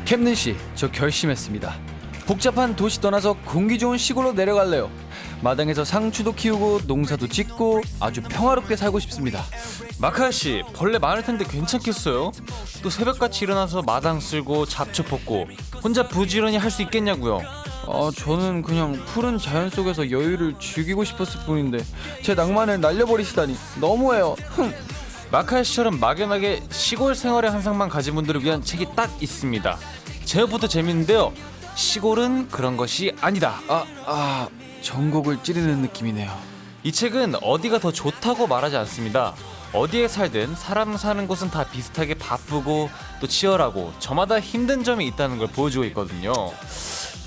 캡는 씨, 저 결심했습니다. 복잡한 도시 떠나서 공기 좋은 시골로 내려갈래요. 마당에서 상추도 키우고 농사도 짓고 아주 평화롭게 살고 싶습니다. 마카야씨, 벌레 많을 텐데 괜찮겠어요? 또 새벽같이 일어나서 마당 쓸고 잡초 뽑고 혼자 부지런히 할 수 있겠냐고요? 저는 그냥 푸른 자연 속에서 여유를 즐기고 싶었을 뿐인데 제 낭만을 날려버리시다니 너무해요. 마카야씨처럼 막연하게 시골 생활의 환상만 가진 분들을 위한 책이 딱 있습니다. 제목부터 재밌는데요. 시골은 그런 것이 아니다. 전곡을 찌르는 느낌이네요. 이 책은 어디가 더 좋다고 말하지 않습니다. 어디에 살든 사람 사는 곳은 다 비슷하게 바쁘고 또 치열하고 저마다 힘든 점이 있다는 걸 보여주고 있거든요.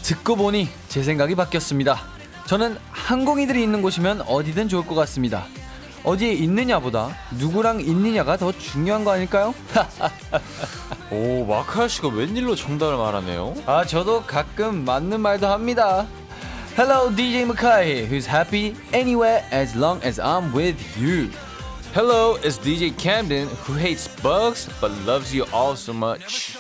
듣고 보니 제 생각이 바뀌었습니다. 저는 항공이들이 있는 곳이면 어디든 좋을 것 같습니다. 어디에 있느냐보다 누구랑 있느냐가 더 중요한 거 아닐까요? 오, 마카야씨가 웬일로 정답을 말하네요. 저도 가끔 맞는 말도 합니다. Hello, DJ Makai, who's happy anywhere as long as I'm with you. Hello, it's DJ Camden who hates bugs but loves you all so much.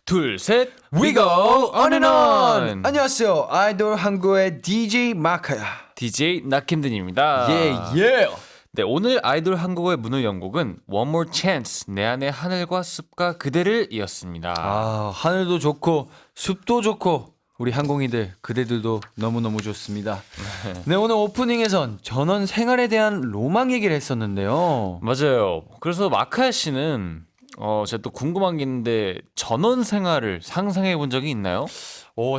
둘, 셋, we go on and on. 안녕하세요, 아이돌 한국의 DJ 마카야. DJ 낙캠든입니다. 예. 네, 오늘 아이돌 한국어의 문을 연 곡은 One More Chance, 내 안의 하늘과 숲과 그대를 이었습니다. 하늘도 좋고 숲도 좋고 우리 항공이들 그대들도 너무너무 좋습니다. 네, 오늘 오프닝에선 전원 생활에 대한 로망 얘기를 했었는데요. 맞아요. 그래서 마카야 씨는 제가 또 궁금한 게 있는데 전원 생활을 상상해 본 적이 있나요?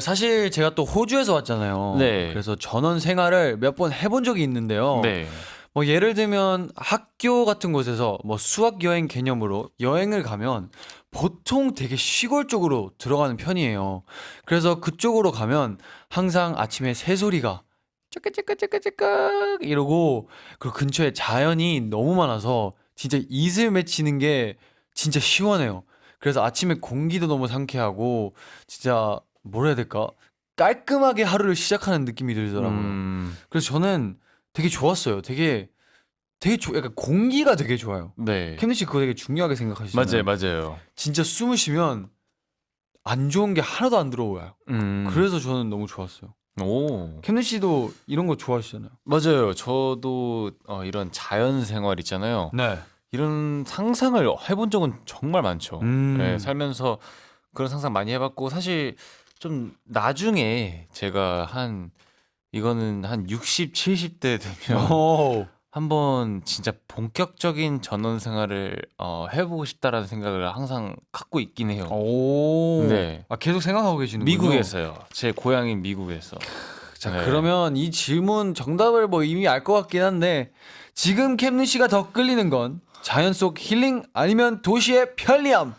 사실 제가 또 호주에서 왔잖아요. 네. 그래서 전원 생활을 몇 번 해본 적이 있는데요. 네. 뭐 예를 들면 학교 같은 곳에서 뭐 수학 여행 개념으로 여행을 가면 보통 되게 시골 쪽으로 들어가는 편이에요. 그래서 그쪽으로 가면 항상 아침에 새소리가 찌끄찌끄찌끄찌끄 이러고, 그리고 근처에 자연이 너무 많아서 진짜 이슬 맺히는 게 진짜 시원해요. 그래서 아침에 공기도 너무 상쾌하고 진짜 뭐라 해야 될까? 깔끔하게 하루를 시작하는 느낌이 들더라고요. 그래서 저는 되게 좋았어요. 되게 약간 공기가 되게 좋아요. 네. 캔디 씨 그거 되게 중요하게 생각하시잖아요. 맞아요. 진짜 숨을 쉬면 안 좋은 게 하나도 안 들어와요. 그래서 저는 너무 좋았어요. 오. 캔디 씨도 이런 거 좋아하시잖아요. 맞아요. 저도 이런 자연 생활 있잖아요. 네. 이런 상상을 해본 적은 정말 많죠. 네, 살면서 그런 상상 많이 해봤고, 사실 좀 나중에 제가 이거는 한 60, 70대 되면 한번 진짜 본격적인 전원 생활을 해보고 싶다라는 생각을 항상 갖고 있긴 해요. 네. 계속 생각하고 계시는군요. 미국에서요. 제 고향인 미국에서. 자, 네. 그러면 이 질문 정답을 뭐 이미 알 것 같긴 한데, 지금 캡는 씨가 더 끌리는 건 자연 속 힐링 아니면 도시의 편리함?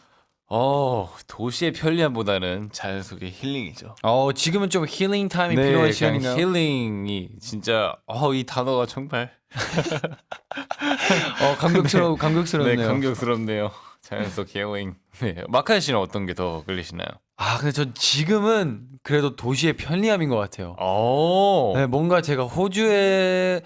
도시의 편리함보다는 자연 속의 힐링이죠. 지금은 좀 힐링 타임이 네, 필요한 그냥 시간인가요? 힐링이 진짜 이 단어가 정말 감격스럽네요. 네, 감격스럽네요. 자연 속 힐링. 네, 마카야 씨는 어떤 게 더 끌리시나요? 근데 전 지금은 그래도 도시의 편리함인 것 같아요. 네, 뭔가 제가 호주에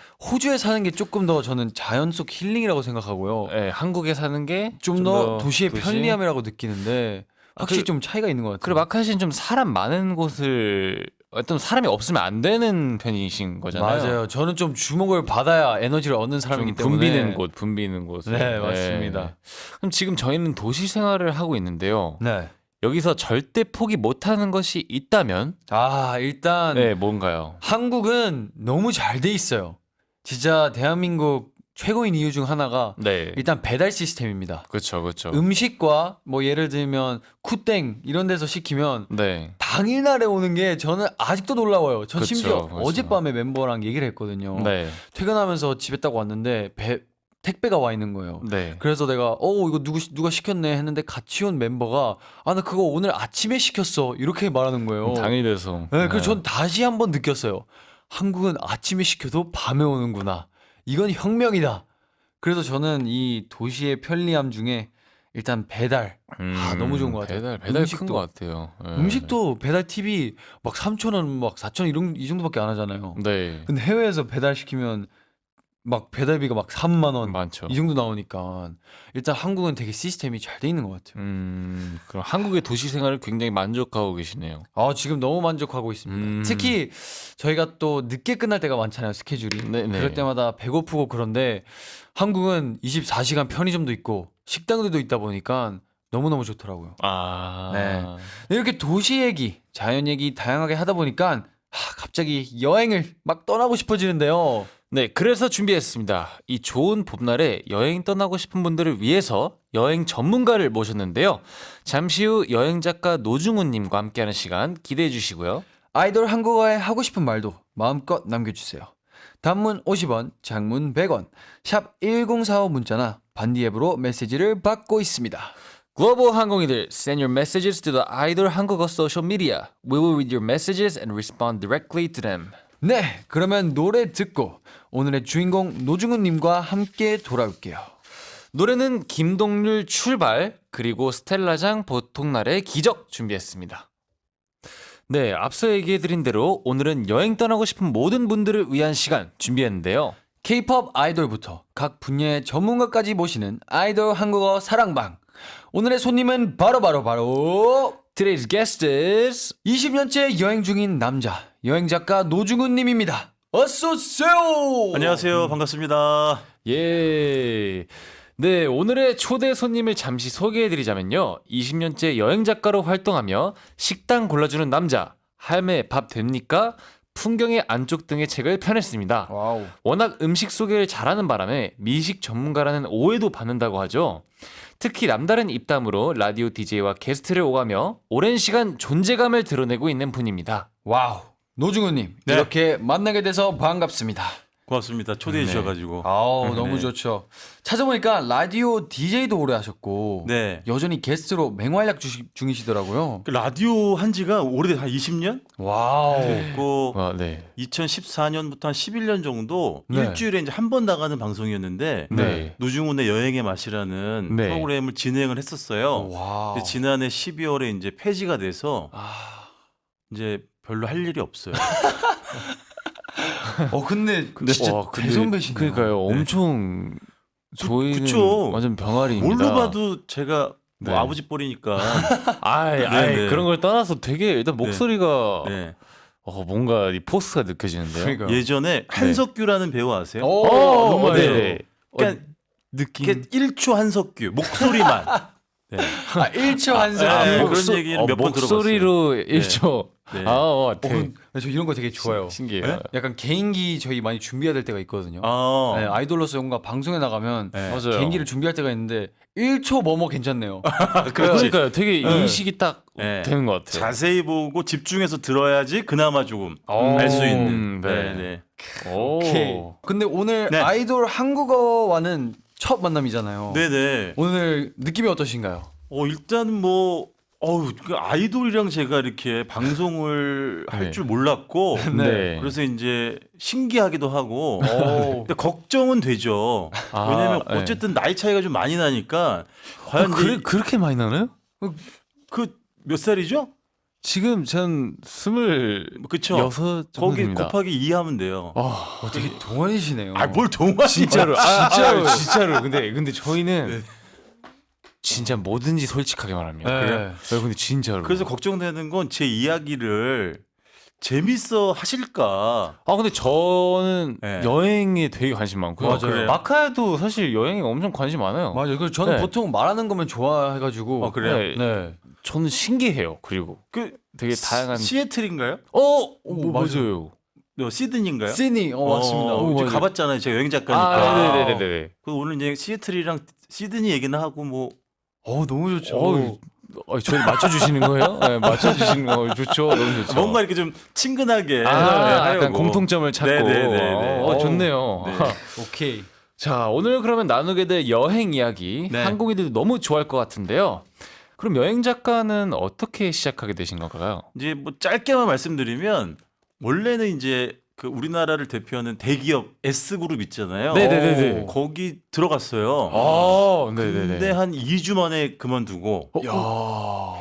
사는 게 조금 더 저는 자연 속 힐링이라고 생각하고요. 네, 한국에 사는 게 좀 더 도시의 편리함이라고 느끼는데 확실히 좀 차이가 있는 것 같아요. 그리고 마카야 씨는 좀 사람 많은 곳을 어떤 사람이 없으면 안 되는 편이신 거잖아요. 맞아요. 저는 좀 주목을 받아야 에너지를 얻는 사람이기 때문에 붐비는 곳. 네, 맞습니다. 네. 그럼 지금 저희는 도시 생활을 하고 있는데요. 네. 여기서 절대 포기 못하는 것이 있다면 일단 네, 뭔가요? 한국은 너무 잘 돼 있어요. 진짜 대한민국 최고인 이유 중 하나가 네. 일단 배달 시스템입니다. 그렇죠. 음식과 뭐 예를 들면 쿠땡 이런 데서 시키면 네. 당일날에 오는 게 저는 아직도 놀라워요. 전 그쵸, 심지어 그쵸. 어젯밤에 멤버랑 얘기를 했거든요. 네. 퇴근하면서 집에 딱 왔는데 택배가 와 있는 거예요. 네. 그래서 내가 이거 누가 시켰네 했는데 같이 온 멤버가 나 그거 오늘 아침에 시켰어 이렇게 말하는 거예요. 당일 배송. 네, 그래서 전 다시 한번 느꼈어요. 한국은 아침에 시켜도 밤에 오는구나. 이건 혁명이다. 그래서 저는 이 도시의 편리함 중에 일단 배달 너무 좋은 것 같아요. 배달 큰 것 같아요. 네. 음식도 배달 팁이 막 3,000원, 막 4,000원 이 정도밖에 안 하잖아요. 네. 근데 해외에서 배달 시키면 막 배달비가 막 3만 원 많죠. 이 정도 나오니까 일단 한국은 되게 시스템이 잘 돼 있는 것 같아요. 그럼 한국의 도시 생활을 굉장히 만족하고 계시네요. 지금 너무 만족하고 있습니다. 특히 저희가 또 늦게 끝날 때가 많잖아요, 스케줄이. 네네. 그럴 때마다 배고프고 그런데 한국은 24시간 편의점도 있고 식당들도 있다 보니까 너무너무 좋더라고요. 네. 이렇게 도시 얘기, 자연 얘기 다양하게 하다 보니까 갑자기 여행을 막 떠나고 싶어지는데요. 네, 그래서 준비했습니다. 이 좋은 봄날에 여행 떠나고 싶은 분들을 위해서 여행 전문가를 모셨는데요. 잠시 후 여행 작가 노중훈님과 함께하는 시간 기대해 주시고요. 아이돌 한국어에 하고 싶은 말도 마음껏 남겨주세요. 단문 50원, 장문 100원, 샵 1045 문자나 반디 앱으로 메시지를 받고 있습니다. 글로벌 항공이들, send your messages to the 아이돌 한국어 social media. We will read your messages and respond directly to them. 네, 그러면 노래 듣고 오늘의 주인공 노중훈님과 함께 돌아올게요. 노래는 김동률 출발 그리고 스텔라장 보통날의 기적 준비했습니다. 네, 앞서 얘기해드린 대로 오늘은 여행 떠나고 싶은 모든 분들을 위한 시간 준비했는데요. K-pop 아이돌부터 각 분야의 전문가까지 모시는 아이돌 한국어 사랑방. 오늘의 손님은 바로 Today's guest is 20년째 여행 중인 남자 여행 작가 노중훈 님입니다. 어서 오세요. 안녕하세요. 반갑습니다. 예. 네, 오늘의 초대 손님을 잠시 소개해드리자면요. 20년째 여행 작가로 활동하며 식당 골라주는 남자, 할매 밥 됩니까? 풍경의 안쪽 등의 책을 펴냈습니다. 와우. 워낙 음식 소개를 잘하는 바람에 미식 전문가라는 오해도 받는다고 하죠. 특히 남다른 입담으로 라디오 DJ와 게스트를 오가며 오랜 시간 존재감을 드러내고 있는 분입니다. 와우. 노중훈 님 네. 이렇게 만나게 돼서 반갑습니다. 고맙습니다. 초대해 네. 주셔가지고. 아우 너무 네. 좋죠. 찾아보니까 라디오 DJ도 오래 하셨고 네. 여전히 게스트로 맹활약 중이시더라고요. 그 라디오 한 지가 오래돼 한 20년? 와우. 그 와, 네. 2014년부터 한 11년 정도 네. 일주일에 이제 한 번 나가는 방송이었는데 네. 노중훈의 여행의 맛이라는 네. 프로그램을 진행을 했었어요. 와. 근데 지난해 12월에 이제 폐지가 돼서 이제 별로 할 일이 없어요. 근데 근데 진짜 와, 근데 대선배시네요. 그러니까요. 네. 엄청 저희는 그쵸. 완전 병아리입니다. 뭘로 봐도 제가 뭐 네. 아버지 뻘이니까. 아이, 네. 그런 걸 떠나서 되게 일단 목소리가 네. 뭔가 이 포스가 느껴지는데요. 그러니까요. 예전에 한석규라는 배우 아세요? 오, 너무 맞아요. 네네. 그러니까 느낌. 이게 1초 한석규 목소리만. 네. 1초 한석. 그런 얘기는 몇 번 들어봤어요. 목소리로 1초. 네. 저 이런 거 되게 좋아요. 신기해요. 네? 약간 개인기 저희 많이 준비해야 될 때가 있거든요. 아, 네, 아이돌로서 뭔가 방송에 나가면 네. 맞아요. 개인기를 준비할 때가 있는데 1초 뭐뭐 괜찮네요. 그러니까요. 되게 네. 인식이 딱 네. 되는 것 같아요. 자세히 보고 집중해서 들어야지 그나마 조금 오. 알 수 있는. 네. 네. 오케이. 근데 오늘 네. 아이돌 한국어와는 첫 만남이잖아요. 네네. 오늘 느낌이 어떠신가요? 일단 뭐 그 아이돌이랑 제가 이렇게 방송을 네. 할 줄 몰랐고 네. 그래서 이제 신기하기도 하고 오. 근데 걱정은 되죠. 아, 왜냐면 네. 어쨌든 나이 차이가 좀 많이 나니까 과연 이제 그렇게 많이 나나요? 그 몇 살이죠? 지금 전 26 그쵸? 정도 거기 됩니다. 곱하기 2 하면 돼요. 되게 동안이시네요. 뭘 동안이야. 진짜로 진짜로 근데 저희는 진짜 뭐든지 솔직하게 말합니다. 네. 그래요? 근데 진짜로. 그래서 걱정되는 건 제 이야기를 재밌어 하실까? 근데 저는 네. 여행에 되게 관심 많고요. 맞아요. 그래요? 마카야도 사실 여행에 엄청 관심 많아요. 맞아요. 그래서 저는 네. 보통 말하는 거면 좋아해가지고. 그래요? 네. 네. 저는 신기해요. 그리고 그 되게 다양한 시애틀인가요? 맞아요. 시드니인가요? 시드니. 맞습니다. 이제 맞아요. 가봤잖아요. 제가 여행 작가니까. 아, 네네네네. 그 오늘 이제 시애틀이랑 시드니 얘기는 하고 뭐 너무 좋죠. 저희 맞춰주시는 거예요? 네, 맞춰주시는 거 좋죠. 너무 좋죠. 뭔가 이렇게 좀 친근하게 약간 하려고. 공통점을 찾고. 네네네네. 좋네요. 네. 오케이. 자, 오늘 그러면 나누게 될 여행 이야기 네. 한국인들도 너무 좋아할 것 같은데요. 그럼 여행 작가는 어떻게 시작하게 되신 건가요? 이제 뭐 짧게만 말씀드리면 원래는 이제 그 우리나라를 대표하는 대기업 S그룹 있잖아요. 네네네네. 거기 들어갔어요. 네네네. 근데 한 2주 만에 그만두고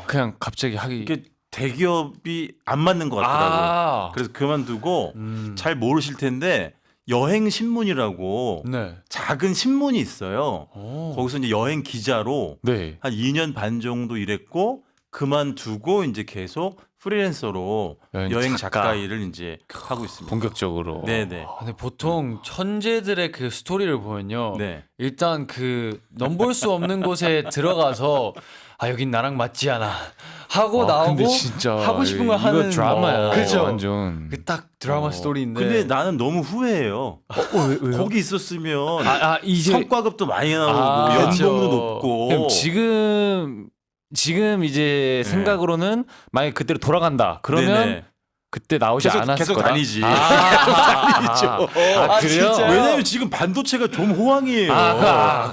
그냥 갑자기 하기. 이게 대기업이 안 맞는 것 같더라고요. 그래서 그만두고 잘 모르실 텐데 여행 신문이라고 네. 작은 신문이 있어요. 오. 거기서 이제 여행 기자로 네. 한 2년 반 정도 일했고 그만두고 이제 계속 프리랜서로 여행 작가 일을 이제 하고 있습니다. 본격적으로. 네네. 근데 보통 천재들의 그 스토리를 보면요. 네. 일단 그 넘볼 수 없는 곳에 들어가서 아 여긴 나랑 맞지 않아 하고 나오고 근데 진짜 하고 싶은 걸 이거 하는 드라마야. 그죠? 완전. 그 딱 드라마 스토리인데. 근데 나는 너무 후회해요. 왜요? 거기 있었으면 이제 성과급도 많이 나오고 아, 연봉도 그렇죠. 높고. 그럼 지금 이제 네. 생각으로는 만약 그때로 돌아간다. 그러면 네네. 그때 나오지 않았을 계속 거다. 다니지. 다니죠. 아, 그래요? 진짜요? 왜냐면 지금 반도체가 좀 호황이에요.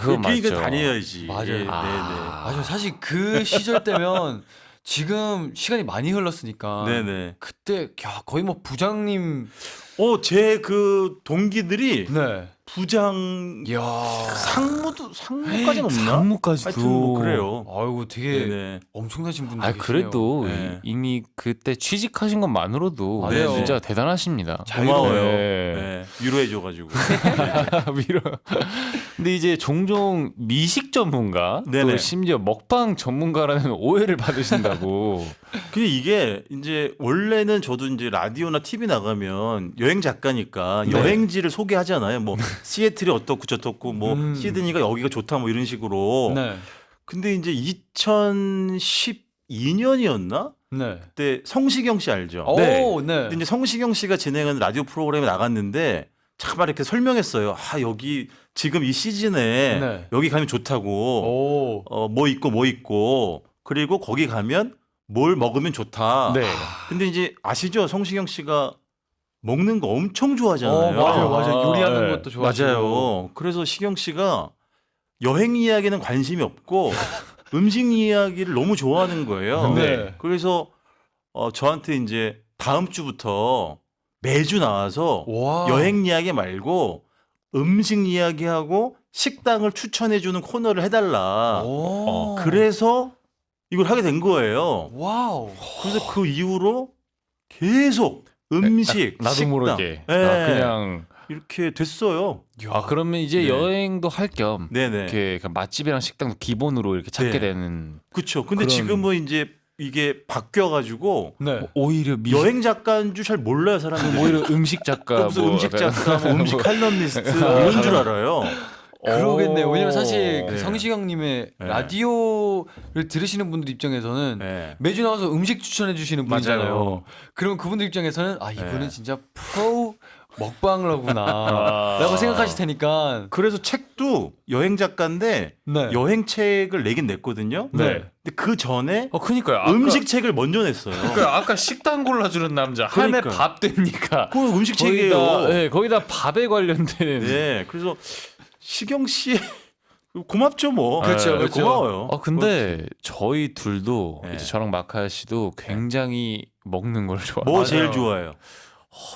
그건 그러니까 맞죠. 다녀야지. 맞아요. 예, 네네. 맞아요. 사실 그 시절 때면 지금 시간이 많이 흘렀으니까 네네. 그때 야, 거의 뭐 부장님 제 그 동기들이 네. 부장 이야. 상무까지는 없나? 상무까지도. 하여튼 뭐 그래요. 아이고 되게 네네. 엄청나신 분들 아 계시네요. 그래도 네. 이미 그때 취직하신 것만으로도 맞아요. 진짜 대단하십니다. 고마워요. 네. 네. 위로해줘가지고. 위로. 근데 이제 종종 미식 전문가, 네네. 또 심지어 먹방 전문가라는 오해를 받으신다고. 근데 이게 이제 원래는 저도 이제 라디오나 TV 나가면 여행 작가니까 네. 여행지를 소개하잖아요. 뭐 시애틀이 어떻고 저떻고 뭐 시드니가 여기가 좋다 뭐 이런 식으로. 네. 근데 이제 2012년이었나? 네. 그때 성시경 씨 알죠? 오, 네. 근데 이제 성시경 씨가 진행하는 라디오 프로그램에 나갔는데 참 이렇게 설명했어요. 여기 지금 이 시즌에 네. 여기 가면 좋다고. 오. 뭐 있고 그리고 거기 가면 뭘 먹으면 좋다. 네. 근데 이제 아시죠? 성시경 씨가 먹는 거 엄청 좋아하잖아요. 맞아요. 요리하는 네. 것도 좋아하시고. 맞아요. 그래서 시경 씨가 여행 이야기는 관심이 없고 음식 이야기를 너무 좋아하는 거예요. 네. 그래서 저한테 이제 다음 주부터 매주 나와서 와. 여행 이야기 말고 음식 이야기하고 식당을 추천해주는 코너를 해달라. 오. 그래서 이걸 하게 된 거예요. 와우. 그래서 그 이후로 계속 음식, 나도 식당 모르게. 네. 그냥. 이렇게 됐어요. 그러면 이제 네. 여행도 할 겸 네네. 이렇게 맛집이랑 식당도 기본으로 이렇게 찾게 네. 되는. 그렇죠. 근데 그런- 지금은 이제 이게 바뀌어가지고 네. 오히려 여행 작가인 줄 잘 몰라요 사람들이. 오히려 음식 작가. 무슨 뭐 음식 약간- 작가, 뭐 음식 칼럼니스트 이런 줄 알아요. 그러겠네요. 왜냐면 오. 사실 그 네. 성시경님의 네. 라디오를 들으시는 분들 입장에서는 네. 매주 나와서 음식 추천해 주시는 분이잖아요. 맞아요. 그러면 그분들 입장에서는 이분은 네. 진짜 프로 먹방러구나라고 생각하실 테니까. 그래서 책도 여행 작가인데 네. 여행 책을 내긴 냈거든요. 네. 근데 그 전에 그니까요. 음식 책을 먼저 냈어요. 그러니까 아까 식당 골라주는 남자 할매 그러니까요. 밥 됩니까? 그 음식 책이에요. 네, 거기다 밥에 관련된. 네. 그래서 시경 씨 고맙죠 뭐. 그렇죠, 네, 그렇죠. 고마워요. 근데 저희 둘도 네. 이제 저랑 마카 씨도 굉장히 먹는 걸 좋아해요. 뭐 맞아요. 제일 좋아해요?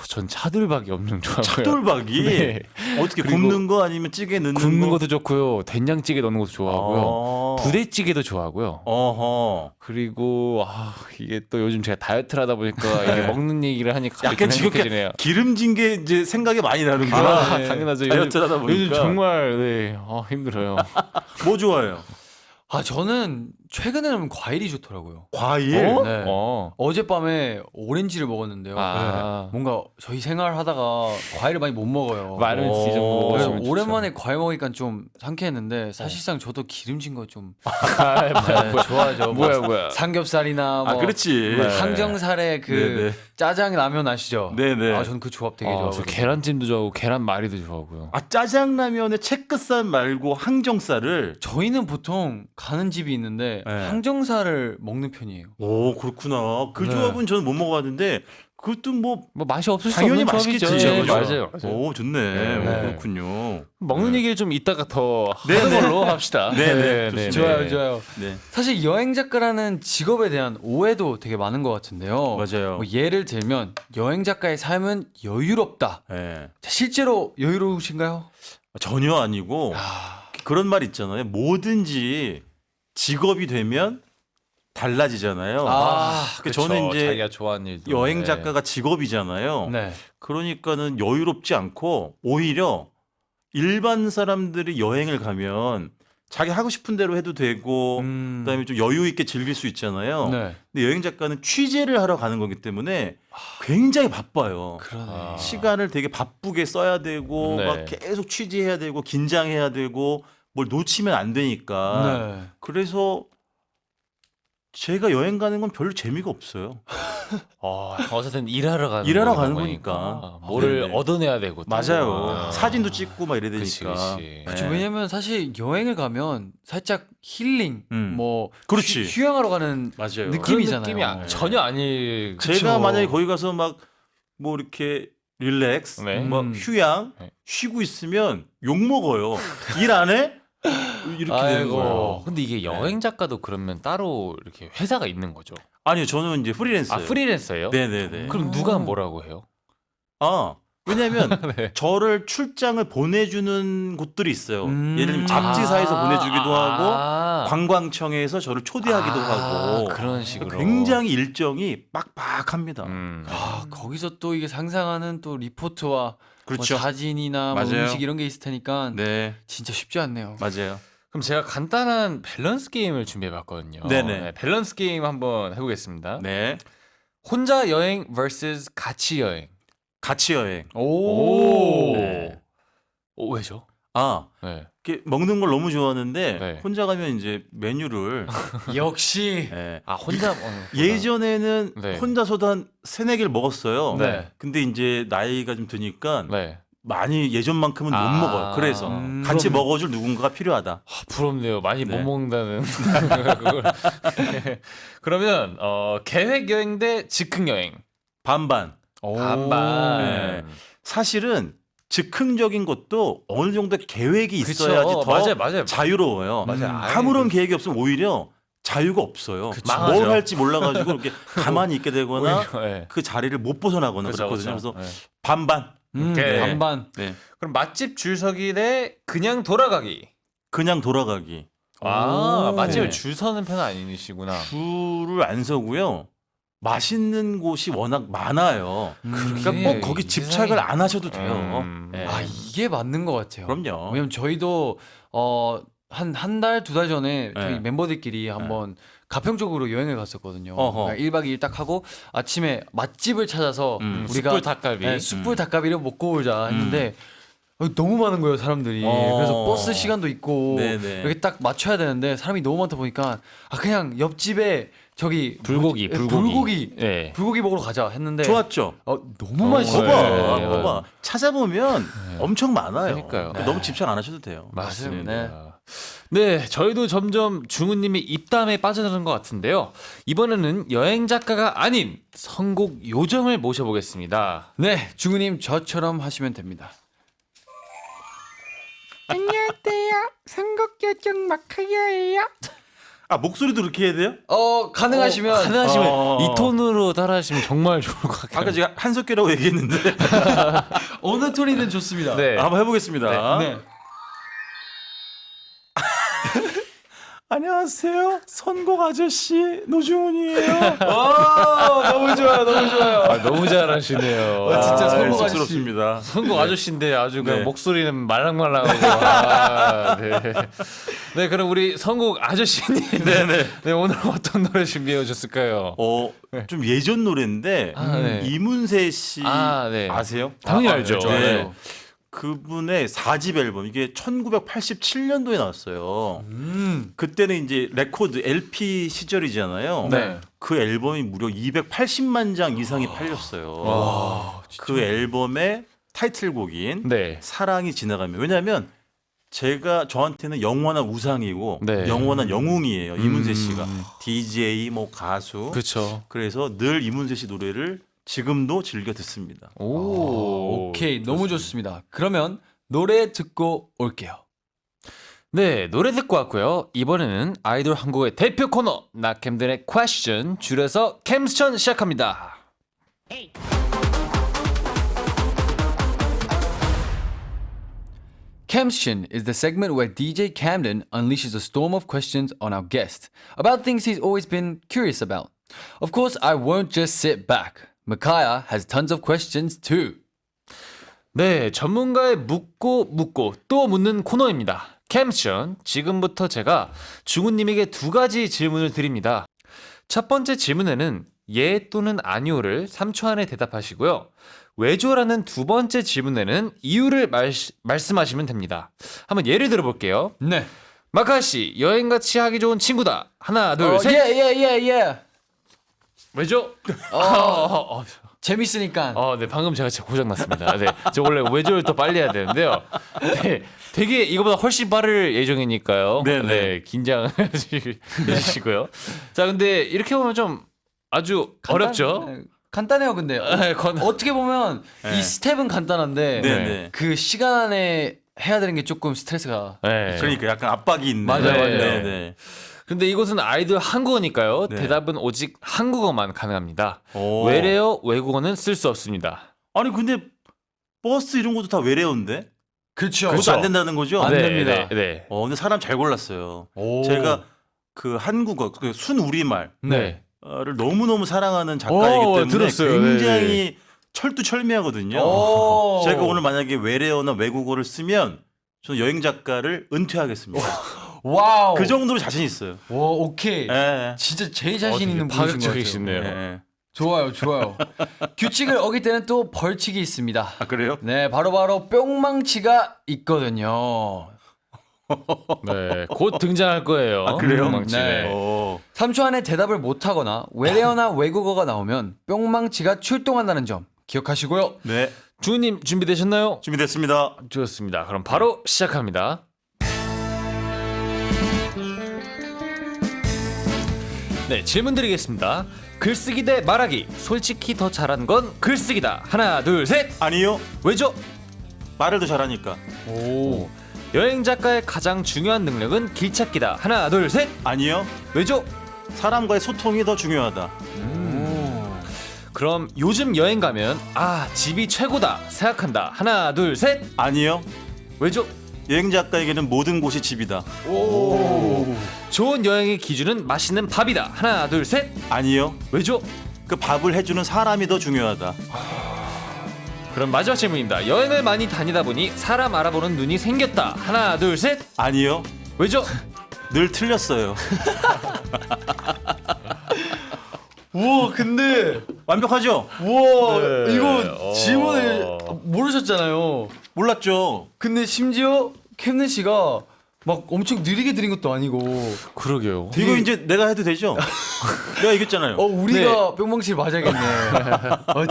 전 차돌박이 엄청 좋아해요. 차돌박이 네. 어떻게 그리고 굽는 거 아니면 찌개 넣는 굽는 거? 것도 좋고요. 된장찌개 넣는 것도 좋아하고요. 부대찌개도 좋아하고요. 어허. 그리고 이게 또 요즘 제가 다이어트를 하다 보니까 이게 먹는 얘기를 하니까 갑자기 약간 지금 행복해지네요. 기름진 게 이제 생각이 많이 나는구나. 네. 당연하죠. 다이어트를 하다 보니까. 요즘 정말 힘들어요. 뭐 좋아해요? 저는 최근에는 과일이 좋더라고요. 과일? 네. 어. 어젯밤에 오렌지를 먹었는데요. 아. 뭔가 저희 생활하다가 과일을 많이 못 먹어요. 마른 씨 정도 그래서 먹으시면 좋죠. 오랜만에 과일 먹으니까 좀 상쾌했는데 사실상 저도 기름진 거 좀 뭐야, 좋아하죠. 뭐야. 삼겹살이나 뭐 그렇지. 네. 항정살에 그 네네. 짜장 라면 아시죠? 네네. 저는 그 조합 되게 저 좋아하거든요. 계란찜도 좋아하고 계란말이도 좋아하고요. 짜장라면에 채끝살 말고 항정살을. 저희는 보통 가는 집이 있는데 네. 항정살을 먹는 편이에요. 오 그렇구나. 그 네. 조합은 저는 못 먹어봤는데 그것도 뭐 뭐 맛이 없을 수 당연히 없는 맛있겠지. 조합이죠. 예, 그죠? 맞아요. 오 좋네. 네. 오, 그렇군요. 먹는 네. 얘기를 좀 이따가 더 네네. 하는 걸로 합시다. 네네, 좋습니다. 좋아요, 좋아요. 네 사실 여행 작가라는 직업에 대한 오해도 되게 많은 것 같은데요. 맞아요. 뭐 예를 들면 여행 작가의 삶은 여유롭다. 네. 자, 실제로 여유로우신가요? 전혀 아니고 그런 말 있잖아요. 뭐든지 직업이 되면 달라지잖아요. 아, 그러니까 저는 이제 자기가 좋아하는 일도. 여행 네. 작가가 직업이잖아요. 네. 그러니까는 여유롭지 않고 오히려 일반 사람들이 여행을 가면 자기 하고 싶은 대로 해도 되고 그다음에 좀 여유 있게 즐길 수 있잖아요. 네. 근데 여행 작가는 취재를 하러 가는 거기 때문에 굉장히 바빠요. 그러네. 아. 시간을 되게 바쁘게 써야 되고 네. 막 계속 취재해야 되고 긴장해야 되고 뭘 놓치면 안 되니까 네. 그래서 제가 여행 가는 건 별로 재미가 없어요. 어쨌든 일하러 가는 일하러 거다 가는 보니까 거니까. 뭐를 네네. 얻어내야 되고 또. 맞아요. 아. 사진도 찍고 막 이래야 그치, 되니까. 그치. 그렇죠. 네. 왜냐면 사실 여행을 가면 살짝 힐링, 뭐 그렇지. 휴양하러 가는 맞아요. 느낌. 그런 느낌이잖아요. 느낌이 전혀 아닐. 제가 만약에 거기 가서 막 뭐 이렇게 릴렉스, 네. 막 휴양 네. 쉬고 있으면 욕 먹어요. 일 안 해? 이렇게 되는 거예요. 근데 이게 여행 작가도 그러면 따로 이렇게 회사가 있는 거죠. 아니요, 저는 이제 프리랜서. 아 프리랜서예요? 네네네. 그럼 누가 뭐라고 해요? 왜냐하면 네. 저를 출장을 보내주는 곳들이 있어요. 음. 예를 들면 잡지사에서 보내주기도 하고 하고 관광청에서 저를 초대하기도 하고 그런 식으로 굉장히 일정이 빡빡합니다. 거기서 또 이게 상상하는 또 리포트와 그렇죠. 뭐 사진이나 뭐 맞아요. 음식 이런 게 있을 테니까 네, 진짜 쉽지 않네요. 맞아요. 그럼 제가 간단한 밸런스 게임을 준비해봤거든요. 네네. 네, 밸런스 게임 한번 해보겠습니다. 네, 혼자 여행 vs 같이 여행. 같이 여행. 오. 네. 왜죠? 네. 이렇게 먹는 걸 너무 좋아하는데 네. 혼자 가면 이제 메뉴를 역시. 네. 혼자 예전에는 네. 혼자서도 한 3-4개를 먹었어요. 네. 근데 이제 나이가 좀 드니까 네. 많이 예전만큼은 못 아. 먹어요. 그래서 같이 그럼- 먹어줄 누군가가 필요하다. 부럽네요. 많이 네. 못 먹는다는 그걸. 그러면 계획 여행 대 즉흥 여행. 반반. 반반. 네. 사실은 즉흥적인 것도 어느 정도 계획이 그쵸. 있어야지 더 맞아요. 자유로워요. 맞아요. 아무런 계획이 없으면 오히려 자유가 없어요. 망하죠. 뭘 할지 몰라가지고 이렇게 가만히 있게 되거나 오히려, 네. 그 자리를 못 벗어나거나 그쵸, 그렇거든요. 그쵸. 그래서 네. 반반. 오케이. 반반. 네. 그럼 맛집 줄 서기 대 그냥 돌아가기. 그냥 돌아가기. 오. 맛집을 네. 줄 서는 편은 아니시구나. 줄을 안 서고요. 맛있는 곳이 워낙 많아요. 그러니까 그렇게 꼭 거기 집착을 안 하셔도 돼요. 네. 아 이게 맞는 것 같아요. 그럼요. 왜냐면 저희도 한 달, 2달 전에 저희 네. 멤버들끼리 한번 가평쪽으로 여행을 갔었거든요. 어허. 그러니까 1박 2일 딱 하고 아침에 맛집을 찾아서 우리가 숯불 닭갈비. 네, 숯불 닭갈비를 먹고 오자 했는데 너무 많은 거예요 사람들이. 그래서 버스 시간도 있고 네네. 이렇게 딱 맞춰야 되는데 사람이 너무 많다 보니까 그냥 옆집에 저기 불고기, 뭐지? 불고기. 네. 불고기 먹으러 가자 했는데 좋았죠. 너무 맛있어요. 거봐, 네, 거봐. 찾아보면 엄청 많아요. 그러니까요. 너무 집착 안 하셔도 돼요. 맞습니다. 네, 저희도 점점 중우님의 입담에 빠져드는 것 같은데요. 이번에는 여행 작가가 아닌 선곡 요정을 모셔보겠습니다. 네, 중우님 저처럼 하시면 됩니다. 안녕하세요. 선곡 요정 마카야예요. 아 목소리도 그렇게 해야 돼요? 가능하시면 가능하시면 이 톤으로 따라하시면 정말 좋을 것 같아요. 아까 제가 한석규라고 얘기했는데 어느 톤이든 좋습니다. 네. 한번 해보겠습니다. 네. 안녕하세요. 선곡 아저씨 노중훈이에요. 너무 좋아요, 너무 좋아요. 너무 잘하시네요. 진짜 선곡 아저씨. 쑥스럽습니다. 선곡 아저씨인데 아주 그냥 네. 목소리는 말랑말랑하고. 네. 네, 그럼 우리 선곡 아저씨님. 네네. 네, 오늘 어떤 노래 준비해 오셨을까요? 좀 예전 노래인데 네. 이문세 씨 네. 아세요? 당연히 알죠. 알죠, 네. 알죠. 그분의 4집 앨범 이게 1987년도에 나왔어요. 그때는 이제 레코드 LP 시절이잖아요. 네. 그 앨범이 무려 280만 장 이상이 팔렸어요. 그 앨범의 타이틀곡인 네. 사랑이 지나가면 왜냐하면 저한테는 영원한 우상이고 네. 영원한 영웅이에요. 이문세 씨가 DJ 뭐 가수. 그렇죠. 그래서 늘 이문세 씨 노래를 지금도 즐겨 듣습니다. 오케이, 너무 좋습니다. 그러면 노래 듣고 올게요. 네, 노래 듣고 왔고요. 이번에는 아이돌 한국의 대표 코너 낙캠들의 퀘스천 줄여서 캠스천 시작합니다. Camshin is the segment where DJ Camden unleashes a storm of questions on our guest about things he's always been curious about. Of course, I won't just sit back. Micaiah has tons of questions too. 네, 전문가의 묻고 또 묻는 코너입니다. 캠션, 지금부터 제가 중훈님에게 두 가지 질문을 드립니다. 첫 번째 질문에는 예 또는 아니오를 3초 안에 대답하시고요. 왜죠라는 두 번째 질문에는 이유를 말씀하시면 됩니다. 한번 예를 들어볼게요. 네. 마카 씨, 여행 같이 하기 좋은 친구다. 하나, 둘, 셋. Yeah. 왜죠? 재밌으니까. 네, 방금 제가 진짜 고장났습니다. 네, 저 원래 외조를 더 빨리 해야 되는데요. 네, 되게 이거보다 훨씬 빠를 예정이니까요. 네네. 네, 긴장해주시고요. 자, 근데 이렇게 보면 좀 아주 어렵죠? 네, 간단해요, 근데. 어떻게 보면 네. 이 스텝은 간단한데 네네. 그 시간 안에 해야 되는 게 조금 스트레스가. 네. 그러니까 약간 압박이 있네. 맞아요. 네. 근데 이곳은 아이돌 한국어니까요. 네. 대답은 오직 한국어만 가능합니다. 오. 외래어, 외국어는 쓸 수 없습니다. 아니 근데 버스 이런 것도 다 외래어인데 그렇죠. 그것도 안 된다는 거죠? 안 네, 됩니다. 네. 근데 사람 잘 골랐어요. 제가 그 한국어, 그 순우리말을 네. 너무너무 사랑하는 작가이기 때문에 들었어요. 굉장히 철두철미하거든요. 오. 제가 오늘 만약에 외래어나 외국어를 쓰면 저는 여행 작가를 은퇴하겠습니다. 와우. 그 정도로 자신 있어요. 와, 오케이. 예. 진짜 제일 자신 되게 있는 분이신 것 같아요. 파격적이시네요. 예. 좋아요. 규칙을 어길 때는 또 벌칙이 있습니다. 아 그래요? 네, 바로 뿅망치가 있거든요. 네, 곧 등장할 거예요. 아, 그래요? 망치. 네. 오. 3초 안에 대답을 못하거나 외래어나 외국어가 나오면 뿅망치가 출동한다는 점 기억하시고요. 네, 주님 준비되셨나요? 준비됐습니다. 좋습니다. 그럼 바로 시작합니다. 네, 질문 드리겠습니다. 글쓰기 대 말하기. 솔직히 더 잘하는 건 글쓰기다. 하나, 둘, 셋. 아니요, 왜죠? 말을 더 잘하니까. 오. 여행 작가의 가장 중요한 능력은 길찾기다. 하나, 둘, 셋. 아니요, 왜죠? 사람과의 소통이 더 중요하다. 그럼 요즘 여행 가면 집이 최고다 생각한다. 하나, 둘, 셋. 아니요, 왜죠? 여행 작가에게는 모든 곳이 집이다. 좋은 여행의 기준은 맛있는 밥이다. 하나, 둘, 셋. 아니요, 왜죠? 그 밥을 해주는 사람이 더 중요하다. 그럼 마지막 질문입니다. 여행을 많이 다니다 보니 사람 알아보는 눈이 생겼다. 하나, 둘, 셋. 아니요, 왜죠? 늘 틀렸어요. 우와, 근데 완벽하죠? 우와, 네. 이거 질문을 모르셨잖아요. 몰랐죠? 근데 심지어 캠네 씨가 막 엄청 느리게 드린 것도 아니고 그러게요. 이거 이제 내가 해도 되죠? 내가 이겼잖아요. 우리가 뿅망치를 맞아야겠네.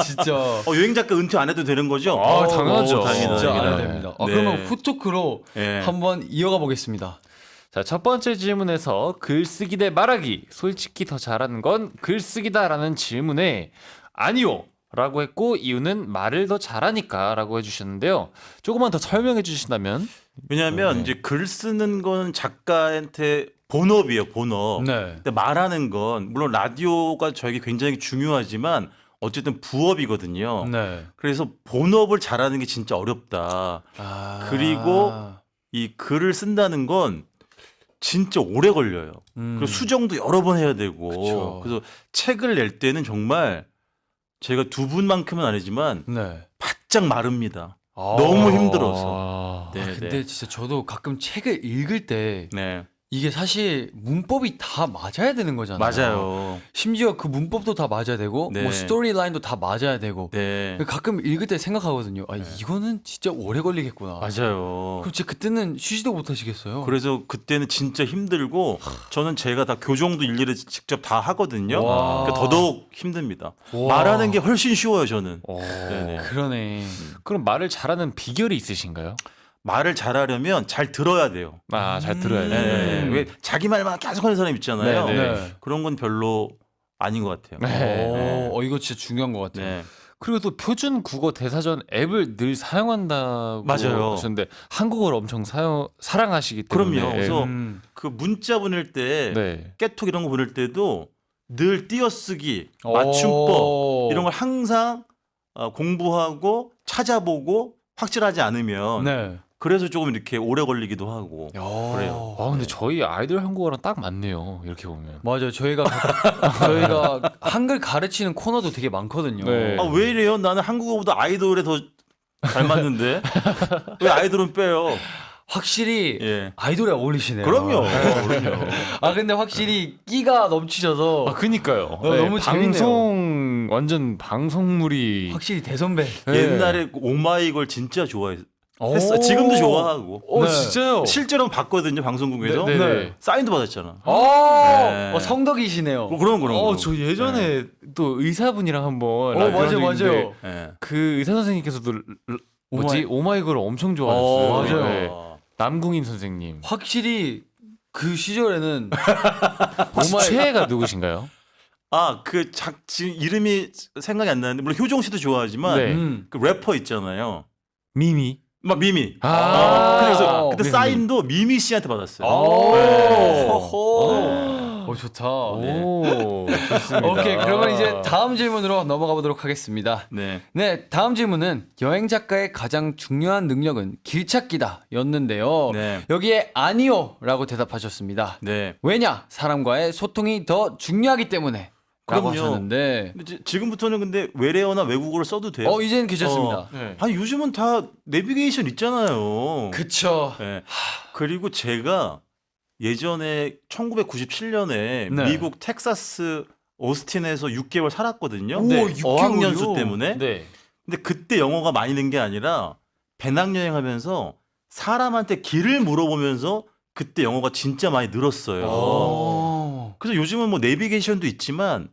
진짜. 여행 작가 은퇴 안 해도 되는 거죠? 당연하죠. 다행이다. 진짜 안 다행이다. 해도 됩니다. 네. 그러면 후토크로 예. 한번 이어가 보겠습니다. 자, 첫 번째 질문에서 글쓰기 대 말하기. 솔직히 더 잘하는 건 글쓰기다라는 질문에 아니요. 라고 했고 이유는 말을 더 잘하니까 라고 해주셨는데요. 조금만 더 설명해 주신다면. 왜냐하면 이제 글 쓰는 건 작가한테 본업이에요, 본업. 네. 근데 말하는 건 물론 라디오가 저에게 굉장히 중요하지만 어쨌든 부업이거든요. 네. 그래서 본업을 잘하는 게 진짜 어렵다. 그리고 이 글을 쓴다는 건 진짜 오래 걸려요. 그리고 수정도 여러 번 해야 되고. 그쵸. 그래서 책을 낼 때는 정말 제가 두 분만큼은 아니지만 네. 바짝 마릅니다. 너무 힘들어서. 아, 네, 근데 진짜 저도 가끔 책을 읽을 때 네. 이게 사실 문법이 다 맞아야 되는 거잖아요. 맞아요. 심지어 그 문법도 다 맞아야 되고 네. 뭐 스토리 라인도 다 맞아야 되고 네. 가끔 읽을 때 생각하거든요. 이거는 진짜 오래 걸리겠구나. 맞아요. 그럼 진짜 그때는 쉬지도 못하시겠어요. 그래서 그때는 진짜 힘들고 저는 제가 다 교정도 일일이 직접 다 하거든요. 와. 그러니까 더더욱 힘듭니다. 와. 말하는 게 훨씬 쉬워요, 저는. 어. 네네. 그러네. 그럼 말을 잘하는 비결이 있으신가요? 말을 잘하려면 잘 들어야 돼요. 잘 들어야 돼요. 네. 왜 자기 말만 계속 하는 사람 있잖아요. 네, 네. 그런 건 별로 아닌 것 같아요. 네. 이거 진짜 중요한 것 같아요. 네. 그리고 또 표준 국어 대사전 앱을 늘 사용한다고 맞아요. 하셨는데 한국어를 엄청 사랑하시기 때문에 그럼요. 그래서 음. 그 문자 보낼 때 네. 깨톡 이런 거 보낼 때도 늘 띄어쓰기, 오. 맞춤법 이런 걸 항상 공부하고 찾아보고 확실하지 않으면 네. 그래서 조금 이렇게 오래 걸리기도 하고 그래요. 아 근데 저희 아이돌 한국어랑 딱 맞네요. 이렇게 보면. 맞아요. 저희가 한글 가르치는 코너도 되게 많거든요. 네. 아, 왜 이래요? 나는 한국어보다 아이돌에 더 잘 맞는데 왜 아이돌은 빼요? 확실히 예. 아이돌에 어울리시네요. 그럼요. 그럼요. 아 근데 확실히 끼가 넘치셔서 아 그니까요. 너무 재밌네요. 방송 완전 방송물이. 확실히 대선배. 네. 옛날에 오마이걸 진짜 좋아했어요. 오. 지금도 좋아하고. 오 네. 진짜요? 실제로 봤거든요 방송국에서. 네, 네. 사인도 받았잖아. 아, 네. 성덕이시네요. 그럼. 저 예전에 또 의사분이랑 한번 맞아요, 라디오 중인데 맞아요. 예. 그 의사 선생님께서도 뭐지 오마이- 오마이걸을 엄청 좋아하셨어요. 맞아요. 네. 남궁인 선생님. 확실히 그 시절에는 혹시 오마이 최애가 누구신가요? 지금 이름이 생각이 안 나는데 물론 효정 씨도 좋아하지만 네. 그 래퍼 있잖아요. 미미. 막 미미. 아. 그때 미미. 사인도 미미 씨한테 받았어요. 오. 네. 호호. 좋다. 오 좋습니다. 오케이, 그러면 이제 다음 질문으로 넘어가 보도록 하겠습니다. 네. 네, 다음 질문은 여행 작가의 가장 중요한 능력은 길찾기다 였는데요. 네. 여기에 아니요라고 대답하셨습니다. 네. 왜냐? 사람과의 소통이 더 중요하기 때문에 라고 그럼요. 하셨는데 근데 지금부터는 근데 외래어나 외국어를 써도 돼요. 이제는 괜찮습니다. 네. 아니 요즘은 다 내비게이션 있잖아요. 그쵸. 네. 그리고 제가 예전에 1997년에 네. 미국 텍사스 오스틴에서 6개월 살았거든요. 우와, 네. 6개월이요? 어학연수 때문에. 네. 근데 그때 영어가 많이 는 게 아니라 배낭여행하면서 사람한테 길을 물어보면서 그때 영어가 진짜 많이 늘었어요. 오. 그래서 요즘은 뭐 내비게이션도 있지만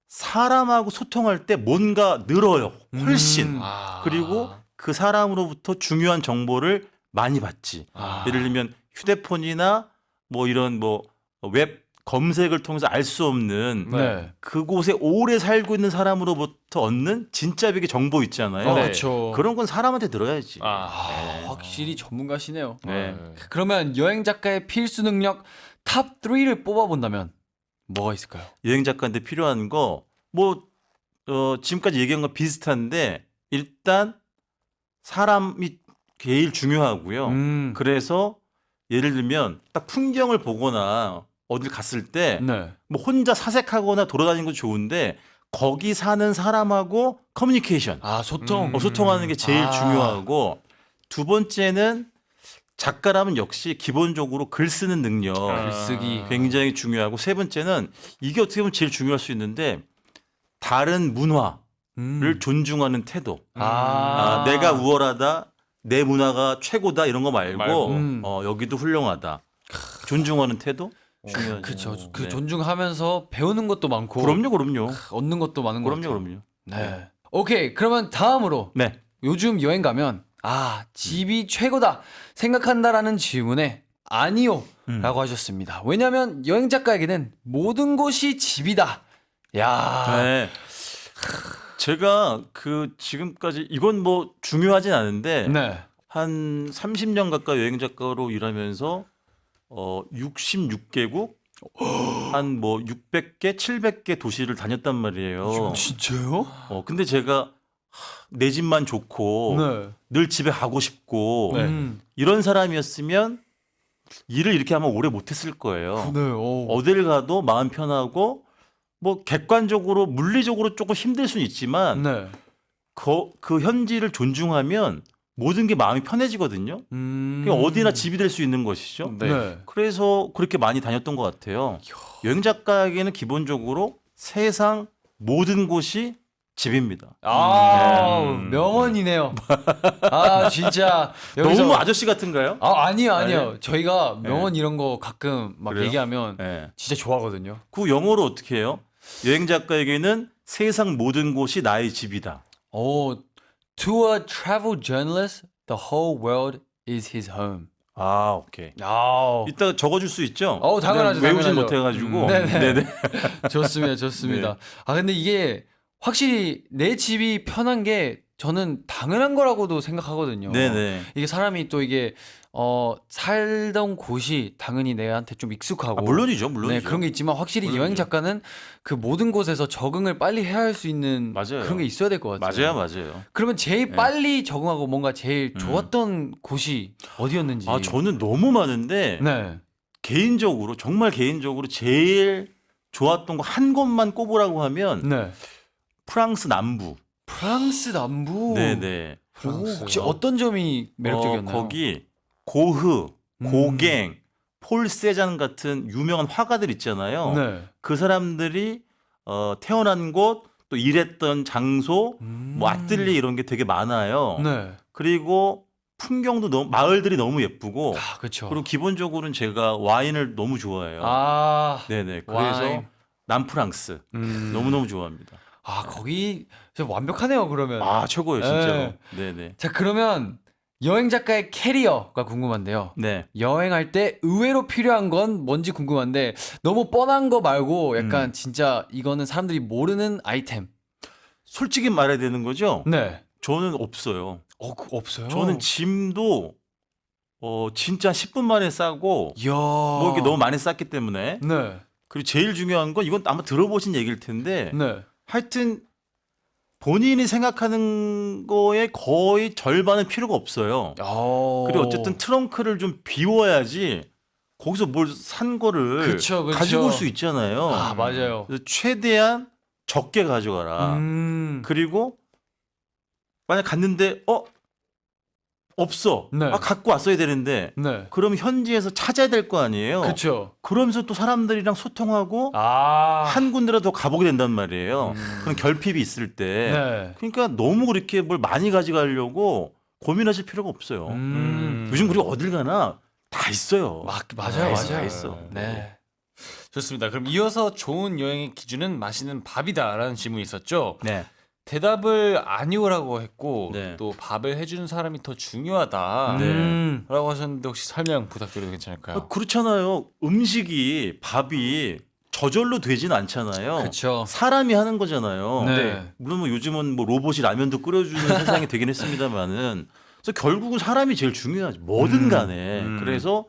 사람하고 소통할 때 뭔가 늘어요. 훨씬. 아. 그리고 그 사람으로부터 중요한 정보를 많이 받지. 아. 예를 들면 휴대폰이나 뭐 이런 뭐 웹 검색을 통해서 알 수 없는 네. 그곳에 오래 살고 있는 사람으로부터 얻는 진짜 빅의 정보 있잖아요. 네. 그렇죠. 그런 건 사람한테 들어야지. 아. 확실히 전문가시네요. 네. 그러면 여행 작가의 필수 능력 탑 3를 뽑아본다면 뭐가 있을까요? 여행 작가한테 필요한 거 뭐 지금까지 얘기한 거 비슷한데 일단 사람이 제일 중요하고요. 그래서 예를 들면 딱 풍경을 보거나 어딜 갔을 때 네. 뭐 혼자 사색하거나 돌아다니는 건 좋은데 거기 사는 사람하고 커뮤니케이션, 아, 소통. 소통하는 게 제일 아. 중요하고 두 번째는 작가라면 역시 기본적으로 글 쓰는 능력 글쓰기. 굉장히 중요하고 세 번째는 이게 어떻게 보면 제일 중요할 수 있는데 다른 문화를 존중하는 태도. 내가 우월하다, 내 문화가 최고다 이런 거 말고, 여기도 훌륭하다. 존중하는 태도? 중요하죠. 그렇죠. 그 네. 존중하면서 배우는 것도 많고 그럼요. 얻는 것도 많은 것 같아요. 그럼요. 네. 오케이. 그러면 다음으로 네. 요즘 여행 가면 집이 최고다 생각한다라는 질문에 아니요라고 하셨습니다. 왜냐하면 여행 작가에게는 모든 곳이 집이다. 야. 네. 제가 그 지금까지 이건 뭐 중요하진 않은데 네. 한 30년 가까이 여행 작가로 일하면서 66개국 한 뭐 600개, 700개 도시를 다녔단 말이에요. 진짜요? 근데 제가 내 집만 좋고 네. 늘 집에 가고 싶고 네. 이런 사람이었으면 일을 이렇게 하면 오래 못했을 거예요. 네. 오. 어딜 가도 마음 편하고 뭐 객관적으로 물리적으로 조금 힘들 수는 있지만 네. 그 현지를 존중하면 모든 게 마음이 편해지거든요. 그러니까 어디나 집이 될 수 있는 것이죠. 네. 그래서 그렇게 많이 다녔던 것 같아요. 여행 작가에게는 기본적으로 세상 모든 곳이 집입니다. 명언이네요. 진짜 여기서 너무 아저씨 같은가요? 아니요. 저희가 명언 네. 이런 거 가끔 막 그래요? 얘기하면 네. 진짜 좋아하거든요. 그 영어로 어떻게 해요? 여행 작가에게는 세상 모든 곳이 나의 집이다. To a travel journalist, the whole world is his home. 오케이. 아, 이따가 적어줄 수 있죠? 당연하죠, 내가 외우진 당연하죠. 못해가지고. 네네. 좋습니다. 네. 근데 이게 확실히 내 집이 편한 게 저는 당연한 거라고도 생각하거든요. 네네. 이게 사람이 또 이게 살던 곳이 당연히 내한테 좀 익숙하고 물론이죠, 물론이죠. 네, 그런 게 있지만 확실히 물론이죠. 여행 작가는 그 모든 곳에서 적응을 빨리 해야 할 수 있는 맞아요. 그런 게 있어야 될 것 같아요. 맞아요. 그러면 제일 네. 빨리 적응하고 뭔가 제일 좋았던 곳이 어디였는지. 아, 저는 너무 많은데 네. 개인적으로 정말 개인적으로 제일 좋았던 거 한 곳만 꼽으라고 하면 네. 프랑스 남부. 프랑스 남부. 네네. 오, 혹시 어떤 점이 매력적이었나요? 거기 고흐, 고갱, 폴 세잔 같은 유명한 화가들 있잖아요. 네. 그 사람들이 태어난 곳, 또 일했던 장소, 뭐 아뜰리에 이런 게 되게 많아요. 네. 그리고 풍경도 너무 마을들이 너무 예쁘고 아, 그렇죠. 그리고 기본적으로는 제가 와인을 너무 좋아해요. 아, 네네. 그래서 와인. 남프랑스 너무너무 좋아합니다. 아, 거기 진짜 완벽하네요, 그러면. 아, 최고예요, 진짜로. 네. 네네. 자, 그러면 여행 작가의 캐리어가 궁금한데요. 네. 여행할 때 의외로 필요한 건 뭔지 궁금한데 너무 뻔한 거 말고 약간 진짜 이거는 사람들이 모르는 아이템. 솔직히 말해야 되는 거죠? 네. 저는 없어요. 없어요? 저는 짐도 진짜 10분 만에 싸고 이야. 뭐 이렇게 너무 많이 쌌기 때문에 네. 그리고 제일 중요한 건 이건 아마 들어보신 얘기일 텐데 네. 하여튼 본인이 생각하는 거에 거의 절반은 필요가 없어요. 그리고 어쨌든 트렁크를 좀 비워야지 거기서 뭘 산 거를 그쵸. 가지고 올 수 있잖아요. 아, 맞아요. 그래서 최대한 적게 가져가라. 그리고 만약 갔는데 없어. 네. 아, 갖고 왔어야 되는데 네. 그럼 현지에서 찾아야 될 거 아니에요. 그렇죠. 그러면서 또 사람들이랑 소통하고 아. 한 군데라도 가보게 된단 말이에요. 그런 결핍이 있을 때. 네. 그러니까 너무 그렇게 뭘 많이 가져가려고 고민하실 필요가 없어요. 요즘 우리 어딜 가나 다 있어요. 맞아요. 다 있어. 네. 좋습니다. 그럼 이어서 좋은 여행의 기준은 맛있는 밥이다라는 질문이 있었죠. 네. 대답을 아니오라고 했고 네. 또 밥을 해주는 사람이 더 중요하다라고 네. 하셨는데 혹시 설명 부탁드려도 괜찮을까요? 그렇잖아요. 음식이 밥이 저절로 되진 않잖아요. 그렇죠. 사람이 하는 거잖아요. 네. 물론 뭐 요즘은 뭐 로봇이 라면도 끓여주는 세상이 되긴 했습니다만은 그래서 결국은 사람이 제일 중요하지. 뭐든 간에. 그래서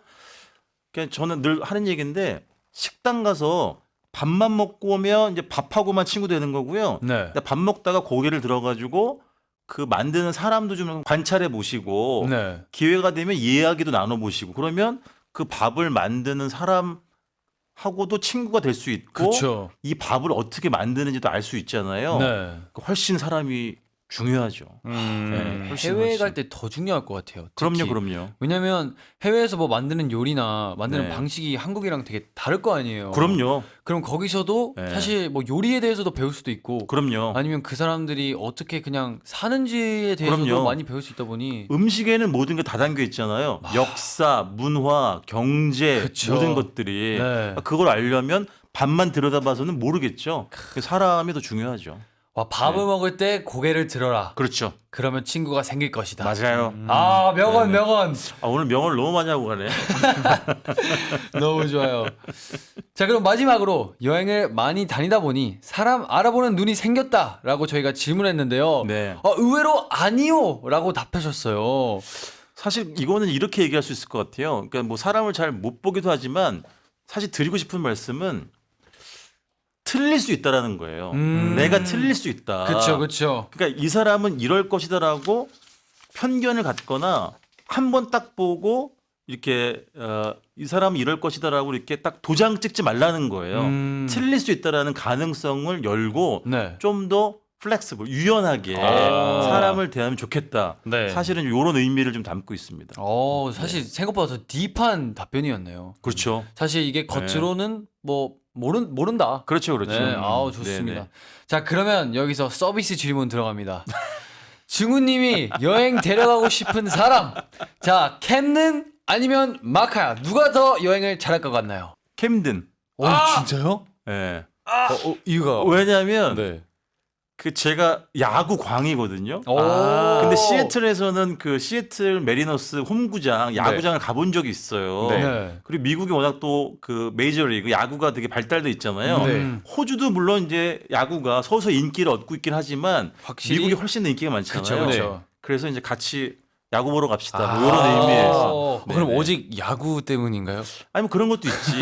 그냥 저는 늘 하는 얘기인데 식당 가서 밥만 먹고 오면 이제 밥하고만 친구 되는 거고요. 네. 근데 밥 먹다가 고개를 들어가지고 그 만드는 사람도 좀 관찰해 보시고 네. 기회가 되면 이야기도 나눠 보시고 그러면 그 밥을 만드는 사람하고도 친구가 될 수 있고 그렇죠. 이 밥을 어떻게 만드는지도 알 수 있잖아요. 네. 훨씬 사람이 중요하죠. 네, 훨씬, 해외에 훨씬. 갈 때 더 중요할 것 같아요. 그럼요, 특히. 그럼요. 왜냐면 해외에서 뭐 만드는 요리나 만드는 네. 방식이 한국이랑 되게 다를 거 아니에요. 그럼요, 그럼 거기서도 네. 사실 뭐 요리에 대해서도 배울 수도 있고 그럼요. 아니면 그 사람들이 어떻게 그냥 사는지에 대해서도 그럼요. 많이 배울 수 있다 보니 음식에는 모든 게 다 담겨 있잖아요. 역사, 문화, 경제 그쵸. 모든 것들이 네. 그걸 알려면 밥만 들여다봐서는 모르겠죠. 사람이 더 중요하죠. 와, 밥을 네. 먹을 때 고개를 들어라. 그렇죠. 그러면 친구가 생길 것이다. 맞아요. 아, 명언 네네. 명언. 아, 오늘 명언을 너무 많이 하고 가네. 너무 좋아요. 자, 그럼 마지막으로 여행을 많이 다니다 보니 사람 알아보는 눈이 생겼다라고 저희가 질문했는데요. 네. 의외로 아니요라고 답하셨어요. 사실 이거는 이렇게 얘기할 수 있을 것 같아요. 그러니까 뭐 사람을 잘 못 보기도 하지만 사실 드리고 싶은 말씀은 틀릴 수 있다라는 거예요. 내가 틀릴 수 있다. 그렇죠, 그렇죠. 그러니까 이 사람은 이럴 것이다라고 편견을 갖거나 한 번 딱 보고 이렇게 이 사람은 이럴 것이다라고 이렇게 딱 도장 찍지 말라는 거예요. 틀릴 수 있다라는 가능성을 열고 네. 좀 더 플렉스블, 유연하게 아. 사람을 대하면 좋겠다. 네. 사실은 이런 의미를 좀 담고 있습니다. 사실 생각보다 더 딥한 답변이었네요. 그렇죠. 사실 이게 겉으로는 뭐 모른다. 그렇죠, 그렇죠. 네, 아우 좋습니다. 네네. 자, 그러면 여기서 서비스 질문 들어갑니다. 증우님이 여행 데려가고 싶은 사람, 자, 캠는 아니면 마카야, 누가 더 여행을 잘할 것 같나요? 캠든. 진짜요? 예. 이유가 왜냐하면 네. 그 제가 야구 광이거든요. 오. 근데 시애틀에서는 그 시애틀 메리너스 홈구장 야구장을 가본 적이 있어요. 네. 그리고 미국이 워낙 또 그 메이저리그 야구가 되게 발달돼 있잖아요. 네. 호주도 물론 이제 야구가 서서히 인기를 얻고 있긴 하지만 확실히 미국이 훨씬 더 인기가 많잖아요. 그쵸, 그쵸. 네. 그래서 이제 같이 야구 보러 갑시다. 뭐 이런 의미에서. 그럼 네네. 오직 야구 때문인가요? 아니 뭐 그런 것도 있지.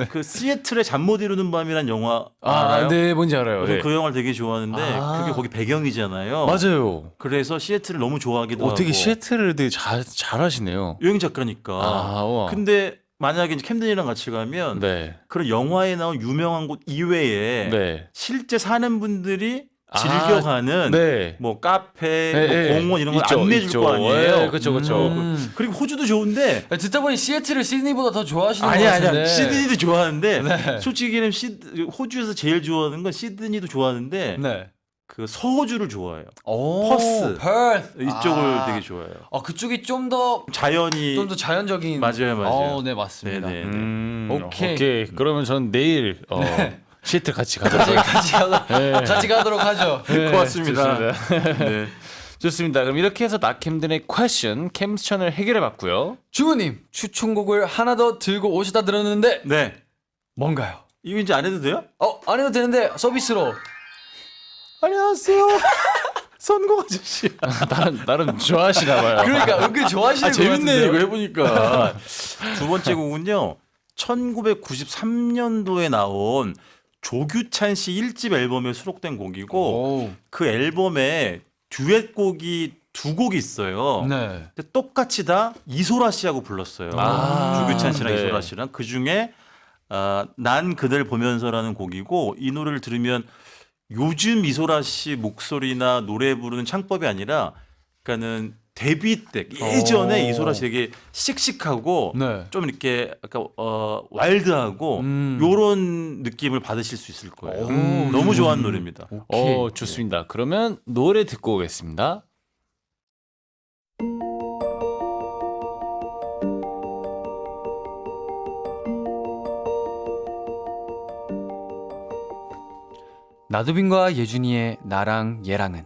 그 시애틀의 잠 못 이루는 밤이란 영화 알아요? 네, 뭔지 알아요. 저는 네. 그 영화를 되게 좋아하는데 그게 거기 배경이잖아요. 맞아요. 그래서 시애틀을 너무 좋아하기도 하고. 되게 시애틀을 되게 잘하시네요. 여행 작가니까. 우와. 근데 만약에 이제 캠든이랑 같이 가면 네. 그런 영화에 나온 유명한 곳 이외에 네. 실제 사는 분들이 즐겨가는 네. 뭐 카페, 네, 뭐 네. 공원 이런 걸 있죠, 안내줄 있죠. 거 아니에요. 네, 그렇죠, 그렇죠. 그리고 호주도 좋은데 듣다 보니 시애틀을 시드니보다 더 좋아하시는 것 아니야 같은데. 아니야 시드니도 좋아하는데 네. 솔직히는 호주에서 제일 좋아하는 건 시드니도 좋아하는데 네. 그 서호주를 좋아해요. 오, 퍼스. 퍼스. 이쪽을 되게 좋아해요. 그쪽이 좀 더 자연이 자연적인. 맞아요. 네, 맞습니다. 네네. 오케이. 그러면 전 내일 시애틀 같이 가도록 같이 가도록 하죠. 고맙습니다. 네. 좋습니다. 그럼 이렇게 해서 낙캠든의 퀘션 캠스천을 해결해 봤고요. 주무님 추천곡을 하나 더 들고 오시다 들었는데 네. 뭔가요? 이거 이제 안 해도 돼요? 안 해도 되는데 서비스로. 안녕하세요. 선곡 아저씨. 나름 좋아하시나 봐요. 그러니까 은근 좋아하시는 것 재밌네 같은데요? 이거 해보니까. 두 번째 곡은요. 1993년도에 나온 조규찬 씨 1집 앨범에 수록된 곡이고 오. 그 앨범에 듀엣곡이 두 곡이 있어요. 네. 근데 똑같이 다 이소라 씨하고 불렀어요. 조규찬 씨랑 네. 이소라 씨랑 그 중에 난 그댈 보면서라는 곡이고 이 노래를 들으면 요즘 이소라 씨 목소리나 노래 부르는 창법이 아니라 그러니까는 데뷔 때 예전에 이소라 씨 되게 씩씩하고 네. 좀 이렇게 약간 와일드하고 요런 느낌을 받으실 수 있을 거예요. 너무 좋아하는 노래입니다. 좋습니다. 그러면 노래 듣고 오겠습니다. 나두빈과 예준이의 나랑 얘랑은.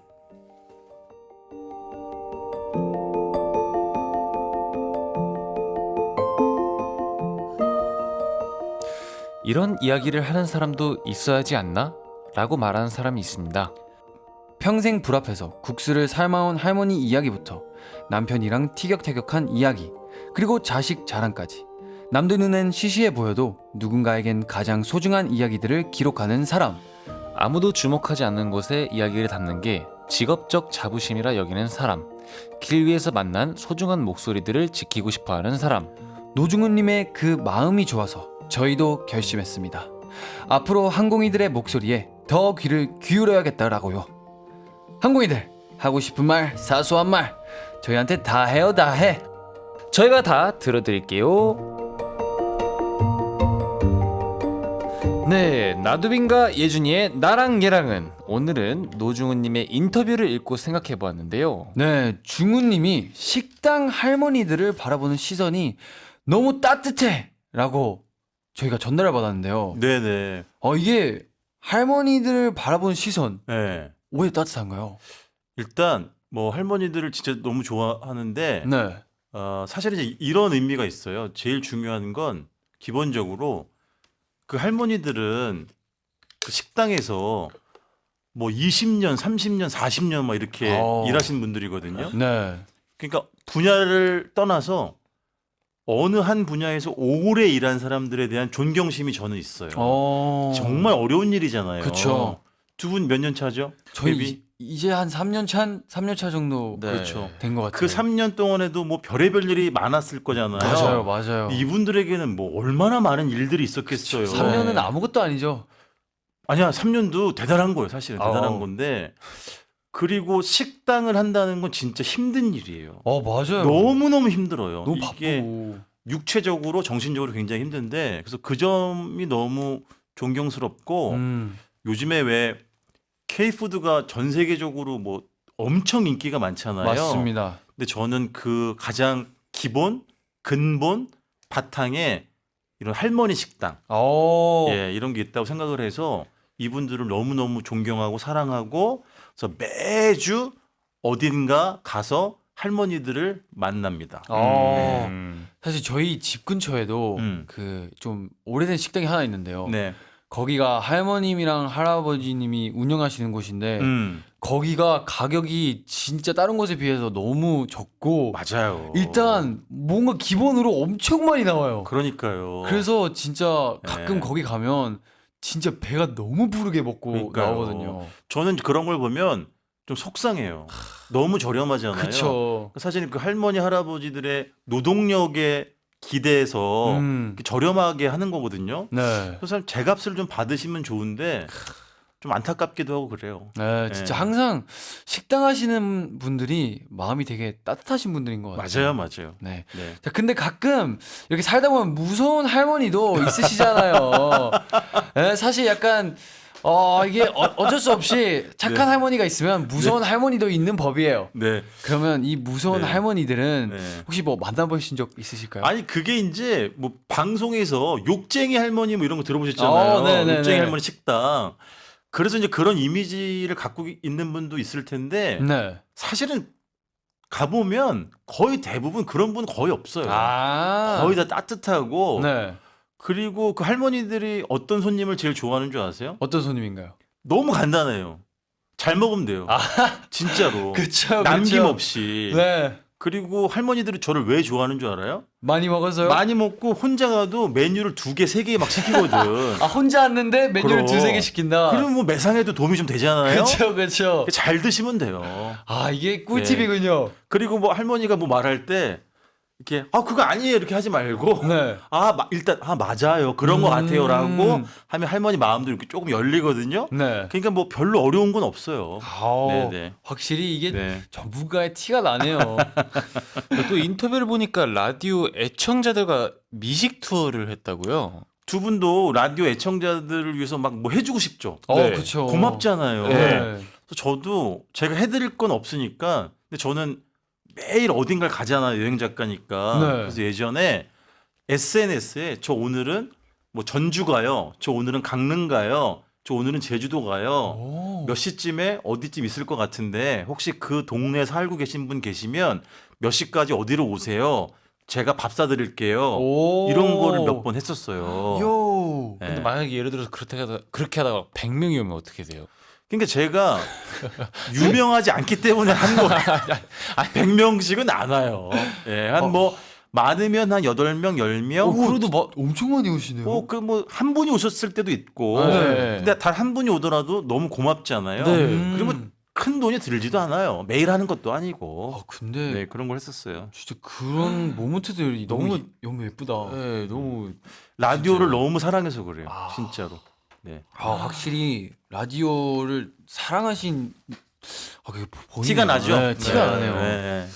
이런 이야기를 하는 사람도 있어야지 않나? 라고 말하는 사람이 있습니다. 평생 불 앞에서 국수를 삶아온 할머니 이야기부터 남편이랑 티격태격한 이야기, 그리고 자식 자랑까지 남들 눈엔 시시해 보여도 누군가에겐 가장 소중한 이야기들을 기록하는 사람. 아무도 주목하지 않는 곳에 이야기를 담는 게 직업적 자부심이라 여기는 사람. 길 위에서 만난 소중한 목소리들을 지키고 싶어하는 사람. 노중훈님의 그 마음이 좋아서 저희도 결심했습니다. 앞으로 항공이들의 목소리에 더 귀를 기울여야겠다라고요. 항공이들, 하고 싶은 말, 사소한 말 저희한테 다 해요, 다 해. 저희가 다 들어드릴게요. 네, 나두빈과 예준이의 나랑 얘랑은 오늘은 노중훈님의 인터뷰를 읽고 생각해보았는데요. 네, 중훈님이 식당 할머니들을 바라보는 시선이 너무 따뜻해 라고 저희가 전달을 받았는데요. 네네. 이게 할머니들을 바라보는 시선 네. 왜 따뜻한가요? 일단 뭐 할머니들을 진짜 너무 좋아하는데 네. 사실은 이제 이런 의미가 있어요. 제일 중요한 건 기본적으로 그 할머니들은 그 식당에서 뭐 20년, 30년, 40년 막 이렇게 일하신 분들이거든요. 네. 그러니까 분야를 떠나서 어느 한 분야에서 오래 일한 사람들에 대한 존경심이 저는 있어요. 정말 어려운 일이잖아요. 그쵸. 두 분 몇 년 차죠? 저희 데뷔? 이제 한 3년 차 정도 네. 그렇죠. 된 것 같아요. 그 3년 동안에도 뭐 별의별 일이 많았을 거잖아요. 맞아요. 이분들에게는 뭐 얼마나 많은 일들이 있었겠어요. 3년은 아무것도 아니죠. 아니야, 3년도 대단한 거예요, 사실은. 대단한 건데. 그리고 식당을 한다는 건 진짜 힘든 일이에요. 맞아요. 너무너무 힘들어요. 너무 이게 바쁘고. 육체적으로, 정신적으로 굉장히 힘든데, 그래서 그 점이 너무 존경스럽고, 요즘에 왜 K푸드가 전 세계적으로 뭐 엄청 인기가 많잖아요. 맞습니다. 근데 저는 그 가장 기본, 근본, 바탕에 이런 할머니 식당, 이런 게 있다고 생각을 해서 이분들을 너무너무 존경하고 사랑하고 그래서 매주 어딘가 가서 할머니들을 만납니다. 사실 저희 집 근처에도 그 좀 오래된 식당이 하나 있는데요. 네. 거기가 할머님이랑 할아버지님이 운영하시는 곳인데 거기가 가격이 진짜 다른 곳에 비해서 너무 적고 맞아요. 일단 뭔가 기본으로 엄청 많이 나와요. 그러니까요. 그래서 진짜 가끔 네. 거기 가면 진짜 배가 너무 부르게 먹고 그러니까요. 나오거든요. 저는 그런 걸 보면 좀 속상해요. 너무 저렴하잖아요. 그쵸. 사실 그 할머니 할아버지들의 노동력에 기대해서 이렇게 저렴하게 하는 거거든요. 네. 그래서 제 값을 좀 받으시면 좋은데 좀 안타깝기도 하고 그래요. 네, 진짜 네. 항상 식당 하시는 분들이 마음이 되게 따뜻하신 분들인 것 같아요. 맞아요. 네. 네. 자, 근데 가끔 이렇게 살다 보면 무서운 할머니도 있으시잖아요. 네, 사실 약간 이게 어쩔 수 없이 착한 네. 할머니가 있으면 무서운 할머니도 있는 법이에요. 네. 그러면 이 무서운 네. 할머니들은 네. 혹시 뭐 만나보신 적 있으실까요? 아니 그게 이제 뭐 방송에서 욕쟁이 할머니 뭐 이런 거 들어보셨잖아요. 네네네. 욕쟁이 할머니 식당. 그래서 이제 그런 이미지를 갖고 있는 분도 있을 텐데 네. 사실은 가보면 거의 대부분 그런 분 거의 없어요. 아. 거의 다 따뜻하고 네. 그리고 그 할머니들이 어떤 손님을 제일 좋아하는 줄 아세요? 어떤 손님인가요? 너무 간단해요. 잘 먹으면 돼요. 진짜로. 그쵸. 남김없이. 네. 그리고 할머니들이 저를 왜 좋아하는 줄 알아요? 많이 먹어서요? 많이 먹고 혼자 가도 메뉴를 2개, 3개 막 시키거든. 아, 혼자 왔는데 메뉴를 그럼. 두세 개 시킨다. 그러면 뭐 매상에도 도움이 좀 되잖아요. 그쵸. 잘 드시면 돼요. 아, 이게 꿀팁이군요. 그리고 뭐 할머니가 뭐 말할 때 이렇게 그거 아니에요 이렇게 하지 말고 네. 일단 맞아요 그런 거 같아요라고 하면 할머니 마음도 이렇게 조금 열리거든요. 네. 그러니까 뭐 별로 어려운 건 없어요. 네. 확실히 이게 네. 전문가의 티가 나네요. 또 인터뷰를 보니까 라디오 애청자들과 미식 투어를 했다고요. 두 분도 라디오 애청자들을 위해서 막 뭐 해주고 싶죠. 네. 그쵸. 고맙잖아요. 네. 그래서 저도 제가 해드릴 건 없으니까 근데 저는 매일 어딘가를 가잖아요. 여행 작가니까. 네. 그래서 예전에 SNS에 저 오늘은 뭐 전주 가요. 저 오늘은 강릉 가요. 저 오늘은 제주도 가요. 오. 몇 시쯤에 어디쯤 있을 것 같은데 혹시 그 동네에 살고 계신 분 계시면 몇 시까지 어디로 오세요. 제가 밥 사드릴게요. 오. 이런 거를 몇 번 했었어요. 요. 네. 근데 만약에 예를 들어서 그렇게 하다가 100명이 오면 어떻게 돼요? 그러니까 제가 유명하지 않기 때문에 한 거. 100명씩은 안 와요. 예, 한 뭐 많으면 한 8명, 10명. 그래도 엄청 많이 오시네요. 한 분이 오셨을 때도 있고. 네. 근데 단 한 분이 오더라도 너무 고맙잖아요. 네. 그리고 큰 돈이 들지도 않아요. 매일 하는 것도 아니고. 근데 네, 그런 걸 했었어요. 진짜 그런 모먼트들이 너무 예쁘다. 네, 너무 라디오를 진짜요. 너무 사랑해서 그래요. 진짜로. 네. 확실히 라디오를 사랑하신 그게 보이네요. 티가 나죠? 네, 티가 나네요. 네.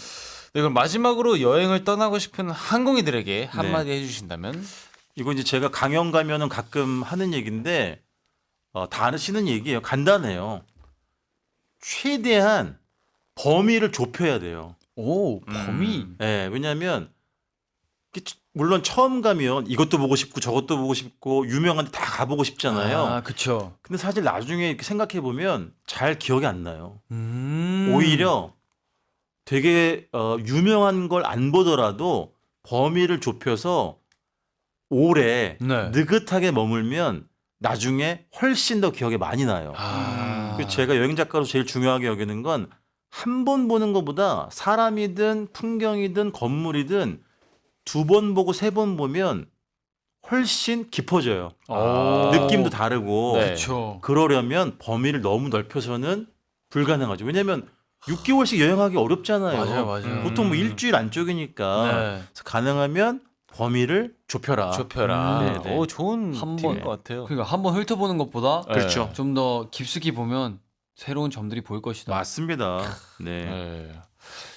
네, 그럼 마지막으로 여행을 떠나고 싶은 항공이들에게 한마디 해주신다면? 이거 이제 제가 강연 가면은 가끔 하는 얘기인데 다 아시는 얘기예요. 간단해요. 최대한 범위를 좁혀야 돼요. 오, 범위. 네, 왜냐하면 물론 처음 가면 이것도 보고 싶고 저것도 보고 싶고 유명한 데 다 가보고 싶잖아요. 그쵸. 근데 사실 나중에 이렇게 생각해 보면 잘 기억이 안 나요. 음. 오히려 되게 유명한 걸 안 보더라도 범위를 좁혀서 오래 네. 느긋하게 머물면 나중에 훨씬 더 기억에 많이 나요. 그래서 제가 여행 작가로 제일 중요하게 여기는 건 한 번 보는 것보다 사람이든 풍경이든 건물이든 2번 보고 3번 보면 훨씬 깊어져요. 느낌도 다르고. 네. 그쵸. 그러려면 범위를 너무 넓혀서는 불가능하죠. 왜냐하면 6개월씩 여행하기 어렵잖아요. 맞아요. 보통 뭐 일주일 안쪽이니까. 네. 그래서 가능하면 범위를 좁혀라. 좁혀라. 네, 네. 오, 좋은 한 팁인 번. 것 같아요. 그러니까 한번 훑어보는 것보다 그렇죠. 좀 더 깊숙이 보면 새로운 점들이 보일 것이다. 맞습니다. 네. 네.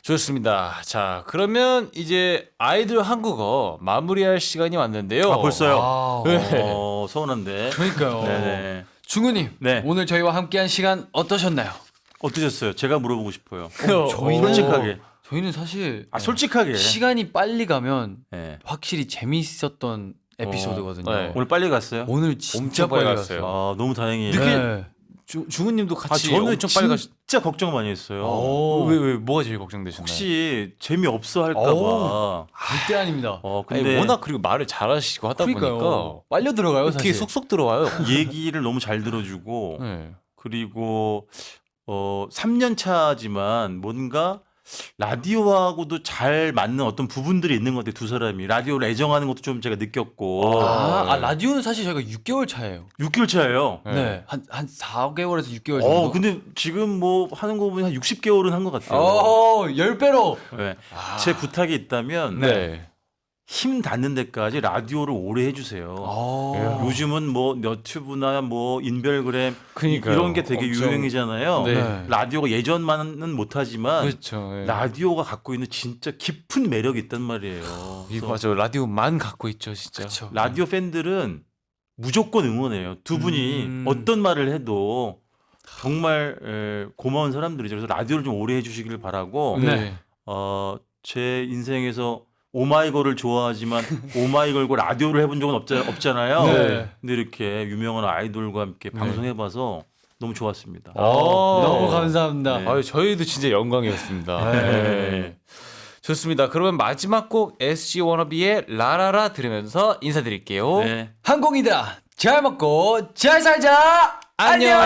좋습니다. 자, 그러면 이제 아이들 한국어 마무리할 시간이 왔는데요. 벌써요. 아, 네. 서운한데. 그러니까요. 네네. 중우님, 네. 오늘 저희와 함께한 시간 어떠셨나요? 어떠셨어요? 제가 물어보고 싶어요. 저희는 솔직하게. 사실 솔직하게. 시간이 빨리 가면 네. 확실히 재미있었던 에피소드거든요. 네. 오늘 빨리 갔어요? 오늘 진짜 엄청 빨리 빨리 갔어요. 갔어요. 아, 너무 다행이에요. 네. 중은님도 같이 저는 엄청 빨리 가시. 진짜 걱정 많이 했어요. 왜 뭐가 제일 걱정되셨나요? 혹시 재미없어 할까봐. 절대 아닙니다. 근데 아니, 워낙 그리고 말을 잘하시고 하다 보니까 그러니까요. 빨려 들어가요, 이렇게 사실. 쏙쏙 들어와요. 얘기를 너무 잘 들어주고 네. 그리고 3년 차지만 뭔가 라디오하고도 잘 맞는 어떤 부분들이 있는 것 같아요. 두 사람이 라디오를 애정하는 것도 좀 제가 느꼈고 라디오는 사실 저희가 6개월 차예요. 6개월 차예요. 네. 한 4개월에서 6개월 정도. 근데 지금 뭐 하는 거 보면 한 60개월은 한 것 같아요. 10배로. 네. 제 부탁이 있다면 네. 힘 닿는 데까지 라디오를 오래 해주세요. 요즘은 뭐 너튜브나 뭐 인별그램 그러니까요. 이런 게 되게 엄청- 유행이잖아요. 네. 라디오가 예전만은 못하지만 그렇죠. 네. 라디오가 갖고 있는 진짜 깊은 매력이 있단 말이에요. 이거 그래서 맞아. 라디오만 갖고 있죠, 진짜. 그렇죠. 라디오 팬들은 무조건 응원해요. 두 분이 어떤 말을 해도 정말 고마운 사람들이죠. 그래서 라디오를 좀 오래 해주시길 바라고 네. 제 인생에서 오마이걸을 좋아하지만 오마이걸과 라디오를 해본 적은 없잖아요. 네. 근데 이렇게 유명한 아이돌과 함께 방송해봐서 너무 좋았습니다. 너무 감사합니다. 네. 아유, 저희도 진짜 영광이었습니다. 네. 네. 좋습니다. 그러면 마지막 곡 SG 워너비의 라라라 들으면서 인사드릴게요. 네. 항공이다. 잘 먹고 잘 살자. 안녕.